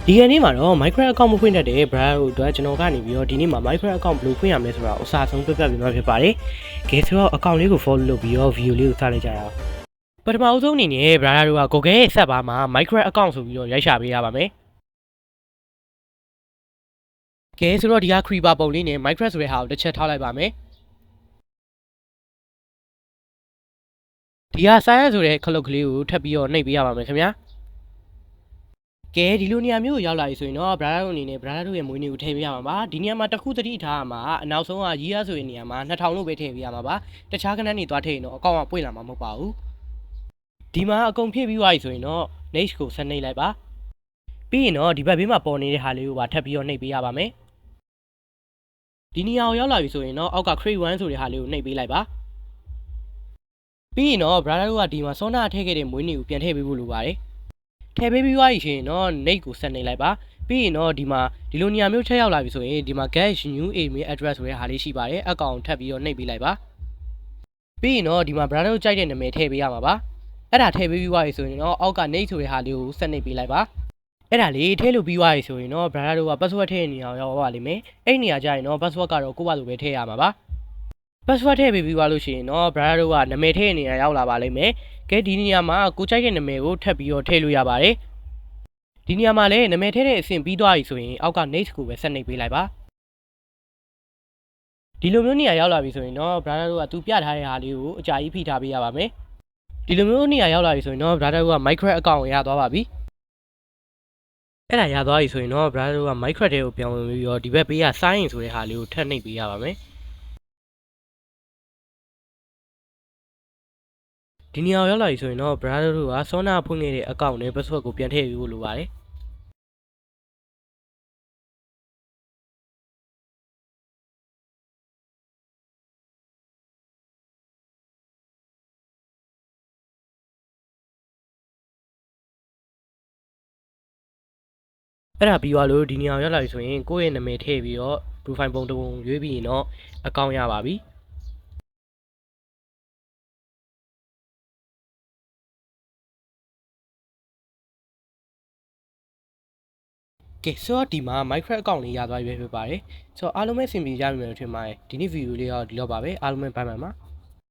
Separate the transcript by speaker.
Speaker 1: ဒီကနေ့မှာတော့ micro account မဖွင့်တတ်တဲ့ brand တို့အတွက်ကျွန်တော်ကနေပြီးတော့ဒီနေ့မှာ micro account ဘယ်လိုဖွင့်ရမလဲဆိုတာကိုအစားဆုံးပြပြပေးမှာဖြစ်ပါတယ်။ကဲဆိုတော့ account လေးကို follow လုပ်ပြီးတော့ video လေးကိုစလိုက်ကြရအောင်။ပထမအဆုံးအနေနဲ့ brand တို့က Google ရဲ့ search bar မှာ micro account ဆိုပြီးတော့ရိုက်ရှာပေးရပါမယ်။ကဲဆိုတော့ဒီက creeper ပုံလေးနဲ့ micro ဆိုတဲ့ဟာကိုတစ်ချက်ထောက်လိုက်ပါမယ်။ဒီက science ဆိုတဲ့ခလုတ်ကလေးကိုထပ်ပြီးတော့နှိပ်ပေးရပါမယ်ခင်ဗျာ။ကဲဒီလိုနေရာမျိုးကိုရောက်လာပြီဆိုရင်တော့ brother တို့အနေနဲ့ brother တို့ရဲ့မွေးနေ့ကိုထည့်ပေးရမှာပါဒီနေရာမှာတစ်ခုတတိထားရမှာအနောက်ဆုံးကရီးရဆိုတဲ့နေရာမှာ2000လို့ပဲထည့်ပေးရမှာပါတခြားကဏ္ဍနေသွားထည့်ရင်တော့အကောင့်ကပွင့်လာမှာမဟုတ်ပါဘူးဒီမှာအကုန်ဖြည့်ပြီးသွားပြီဆိုရင်တော့ next ကိုဆက်နှိပ်လိုက်ပါပြီးရင်တော့ဒီဘက်ဘေးမှာပေါ်နေတဲ့ဟာလေးကိုပါထပ်ပြီးတော့နှိပ်ပေးရပါမယ်ဒီနေရာကိုရောက်လာပြီဆိုရင်တော့အောက်က crate 1ဆိုတဲ့ဟာလေးကိုနှိပ်ပေးလိုက်ပါပြီးရင်တော့ brother တို့ကဒီမှာစောနာထည့်ခဲ့တဲ့မွေးနေ့ကိုပြန်ထည့်ပေးဖို့လိုပါတယ်ထည့်ပေးပြီးသွားပြီရှင်တော့ nate ကိုဆက်နေလိုက်ပါပြီးရင်တော့ဒီမှာဒီလိုနေရာမျိုးထည့်ရောက်လာပြီဆိုရင်ဒီမှာ get new email address ဆိုတဲ့ဟာလေးရှိပါတယ်အကောင့်ထပ်ပြီးတော့နှိပ်ပေးလိုက်ပါပြီးရင်တော့ဒီမှာ brother ကြိုက်တဲ့နာမည်ထည့်ပေးရမှာပါအဲ့ဒါထည့်ပေးပြီးသွားပြီဆိုရင်တော့အောက်က nate ဆိုတဲ့ဟာလေးကိုဆက်နှိပ်ပေးလိုက်ပါအဲ့ဒါလေးထည့်လို့ပြီးသွားပြီဆိုရင်တော့ brother တို့က password ထည့်နေအောင်ရောက်ပါလိမ့်မယ်အဲ့နေရာကျရင်တော့ password ကတော့ကိုယ့်ဘာလိုပဲထည့်ရမှာပါpassword ထည့်ပေးပြီးသွားလို့ရှိရင်တော့ brother တို့ကနာမည်ထည့်နေရရောက်လာပါလိမ့်မယ်ကဲဒီနေရာမှာကိုကြိုက်တဲ့နာမည်ကိုထပ်ပြီးတော့ထည့်လို့ရပါတယ်ဒီနေရာမှာလည်းနာမည်ထည့်တဲ့အဆင့်ပြီးသွားပြီဆိုရင်အောက်က next ကိုပဲဆက်နှိပ်ပေးလိုက်ပါဒီလိုမျိုးနေရာရောက်လာပြီဆိုရင်တော့ brother တို့ကသူပြထားတဲ့ဟာလေးကိုအကြာကြီးဖိထားပေးရပါမယ်ဒီလိုမျိုးနေရာရောက်လာပြီဆိုရင်တော့ brother တို့က micro account ကိုရသွားပါပြီအဲ့ဒါရသွားပြီဆိုရင်တော့ brother တို့က micro တဲ့ကိုပြောင်းဝင်ပြီးတော့ဒီဘက်ပေးရ sign ဆိုတဲ့ဟာလေးကိုထပ်နှိပ်ပေးရပါမယ်ဒီနေရာရောက်လာပြီဆိုရင်တော့ brother တို့ကစောနာဖွင့်ခဲ့တဲ့ account နဲ့ password ကိုပြန်ထည့်ပေးဖို့လိုပါတယ်အဲ့ဒါပြီးသွားလို့ဒီနေရာရောက်လာပြီဆိုရင်ကိုယ့်ရဲ့နာမည်ထည့်ပြီးတော့ profile ပုံတစ်ပုံရွေးပြီးရင်တော့ account ရပါပြီကဲဆိုတော့ဒီမှာ micro account လေးရသွားပြီပဲဖြစ်ပါတယ်ဆိုတော့အားလုံးပဲအဆင်ပြေကြပြီလို့ထင်ပါတယ်ဒီနေ့ video လေးတော့ဒီလောက်ပါပဲအားလုံးပဲဘိုင်ဘိုင်ပါ